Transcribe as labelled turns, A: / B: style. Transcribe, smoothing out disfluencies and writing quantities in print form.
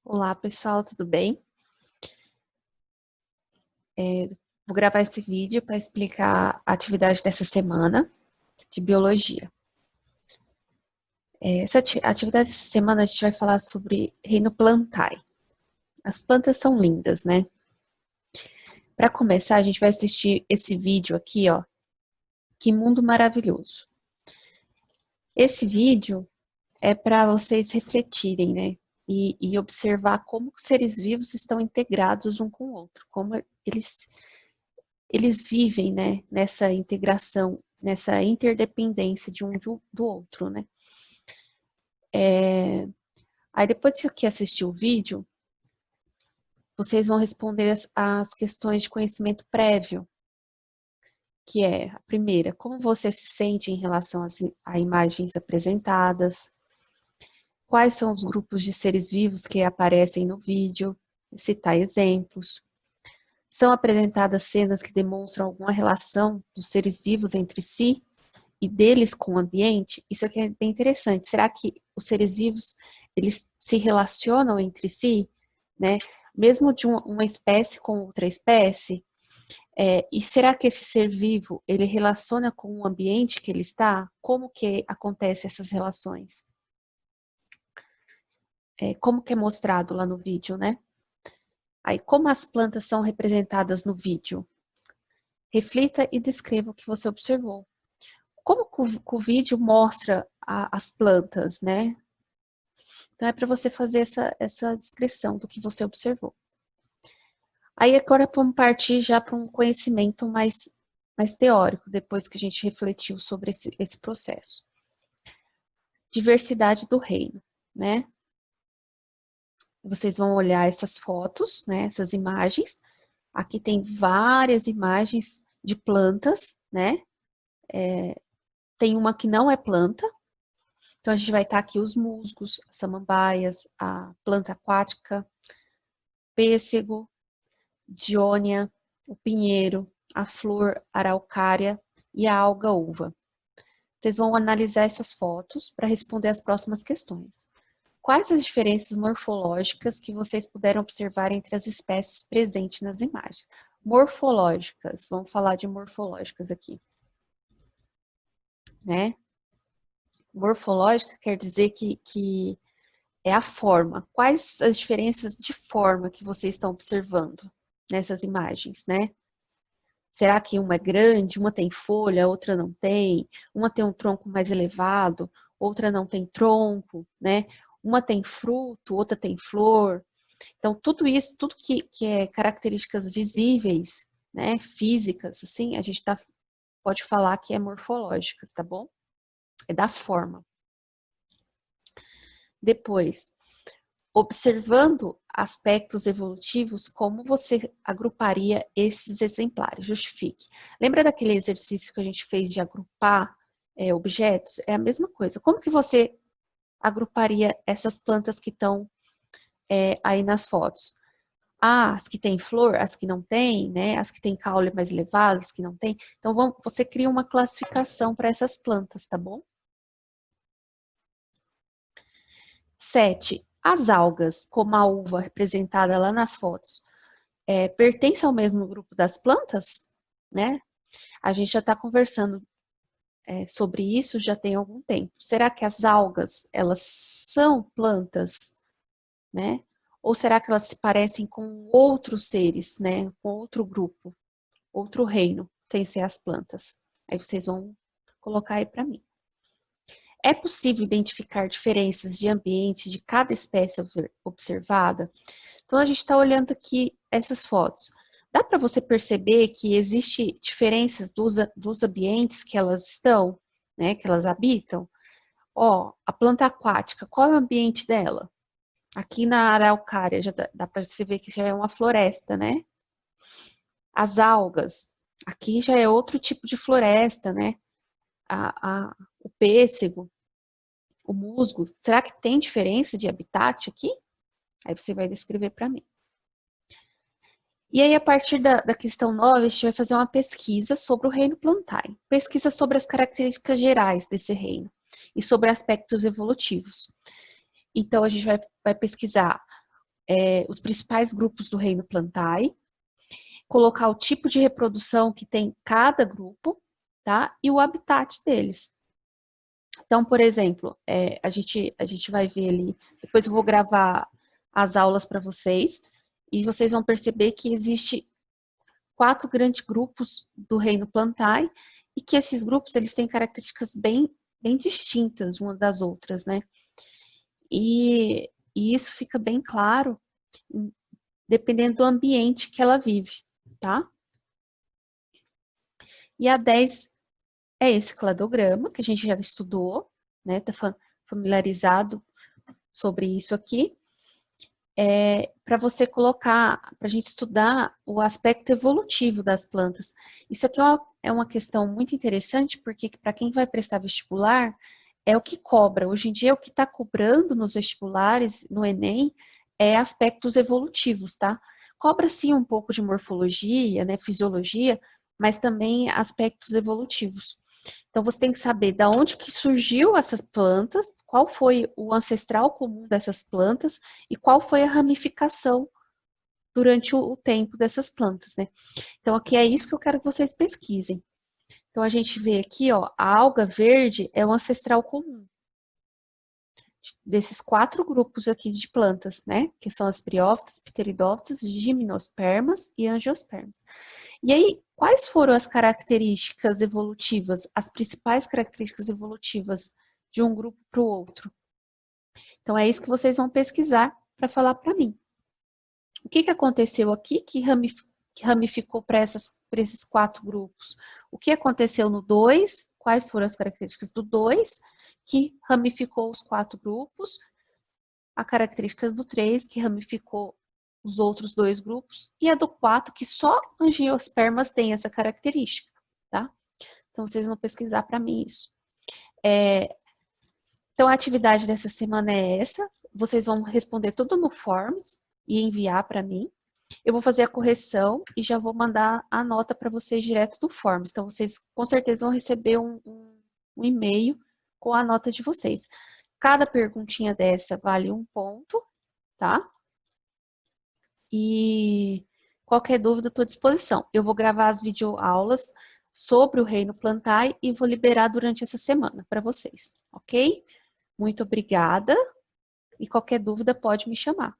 A: Olá, pessoal, tudo bem? Vou gravar esse vídeo para explicar a atividade dessa semana de biologia. Atividade dessa semana a gente vai falar sobre reino plantae. As plantas são lindas, né? Para começar, a gente vai assistir esse vídeo aqui, ó. Que mundo maravilhoso. Esse vídeo é para vocês refletirem, né? E observar como os seres vivos estão integrados um com o outro, como eles vivem, né, nessa integração, nessa interdependência de um do outro, né. Aí depois que assistir o vídeo, vocês vão responder as questões de conhecimento prévio, que é a primeira, como você se sente em relação a imagens apresentadas, quais são os grupos de seres vivos que aparecem no vídeo, citar exemplos, são apresentadas cenas que demonstram alguma relação dos seres vivos entre si e deles com o ambiente. Isso aqui é bem interessante. Será que os seres vivos, eles se relacionam entre si, né? Mesmo de uma espécie com outra espécie? E será que esse ser vivo, ele relaciona com o ambiente que ele está? Como que acontecem essas relações? Como que é mostrado lá no vídeo, né? Aí, como as plantas são representadas no vídeo? Reflita e descreva o que você observou. Como que o vídeo mostra as plantas, né? Então, é para você fazer essa descrição do que você observou. Aí, agora, vamos partir já para um conhecimento mais teórico, depois que a gente refletiu sobre esse processo. Diversidade do reino, né? Vocês vão olhar essas fotos, né? Essas imagens. Aqui tem várias imagens de plantas, né? Tem uma que não é planta. Então, a gente vai estar aqui os musgos, as samambaias, a planta aquática, pêssego, diônia, o pinheiro, a flor araucária e a alga uva. Vocês vão analisar essas fotos para responder as próximas questões. Quais as diferenças morfológicas que vocês puderam observar entre as espécies presentes nas imagens? Morfológicas, vamos falar de morfológicas aqui, né? Morfológica quer dizer que é a forma. Quais as diferenças de forma que vocês estão observando nessas imagens, né? Será que uma é grande, uma tem folha, outra não tem? Uma tem um tronco mais elevado, outra não tem tronco, né? Uma tem fruto, outra tem flor. Então, tudo isso, tudo que é características visíveis, né, físicas, assim, a gente pode falar que é morfológicas, tá bom? É da forma. Depois, observando aspectos evolutivos, como você agruparia esses exemplares? Justifique. Lembra daquele exercício que a gente fez de agrupar objetos? É a mesma coisa. Como que você agruparia essas plantas que estão aí nas fotos? As que têm flor, as que não têm, né? As que têm caule mais elevado, as que não têm. Então, você cria uma classificação para essas plantas, tá bom? 7. As algas, como a uva representada lá nas fotos, pertence ao mesmo grupo das plantas, né? A gente já está conversando sobre isso já tem algum tempo. Será que as algas, elas são plantas, né? Ou será que elas se parecem com outros seres, né? Com outro grupo, outro reino, sem ser as plantas? Aí vocês vão colocar aí para mim. É possível identificar diferenças de ambiente de cada espécie observada? Então, a gente está olhando aqui essas fotos. Dá para você perceber que existe diferenças dos ambientes que elas estão, né, que elas habitam? Ó, a planta aquática, qual é o ambiente dela? Aqui na araucária, já dá para você ver que já é uma floresta, né? As algas, aqui já é outro tipo de floresta, né? O pêssego, o musgo, será que tem diferença de habitat aqui? Aí você vai descrever para mim. E aí, a partir da questão 9, a gente vai fazer uma pesquisa sobre o reino plantae. Pesquisa sobre as características gerais desse reino e sobre aspectos evolutivos. Então, a gente vai pesquisar os principais grupos do reino Plantae, colocar o tipo de reprodução que tem cada grupo, tá? E o habitat deles. Então, por exemplo, a gente vai ver ali, depois eu vou gravar as aulas para vocês, e vocês vão perceber que existe 4 grandes grupos do reino Plantae, e que esses grupos eles têm características bem distintas umas das outras, né? E isso fica bem claro dependendo do ambiente que ela vive, tá? E a 10 é esse cladograma que a gente já estudou, né? Tá familiarizado sobre isso aqui. Para você colocar, para a gente estudar o aspecto evolutivo das plantas. Isso aqui é uma questão muito interessante, porque para quem vai prestar vestibular, é o que cobra. Hoje em dia, o que está cobrando nos vestibulares, no Enem, é aspectos evolutivos, tá? Cobra sim um pouco de morfologia, né, fisiologia, mas também aspectos evolutivos. Então, você tem que saber da onde que surgiu essas plantas, qual foi o ancestral comum dessas plantas e qual foi a ramificação durante o tempo dessas plantas, né? Então, aqui é isso que eu quero que vocês pesquisem. Então, a gente vê aqui, ó, a alga verde é o ancestral comum desses 4 grupos aqui de plantas, né? Que são as briófitas, pteridófitas, gimnospermas e angiospermas. E aí, quais foram as características evolutivas, as principais características evolutivas de um grupo para o outro? Então, é isso que vocês vão pesquisar para falar para mim. O que aconteceu aqui que ramificou para esses 4 grupos? O que aconteceu no 2? Quais foram as características do 2 que ramificou os 4 grupos? A característica do 3 que ramificou os outros 2 grupos, e a do 4 que só angiospermas tem essa característica, tá? Então, vocês vão pesquisar para mim isso. Então, a atividade dessa semana é essa. Vocês vão responder tudo no Forms e enviar para mim. Eu vou fazer a correção e já vou mandar a nota para vocês direto do Forms. Então, vocês com certeza vão receber um e-mail com a nota de vocês. Cada perguntinha dessa vale 1 ponto, tá? E qualquer dúvida, estou à disposição. Eu vou gravar as videoaulas sobre o reino Plantae e vou liberar durante essa semana para vocês, ok? Muito obrigada e qualquer dúvida pode me chamar.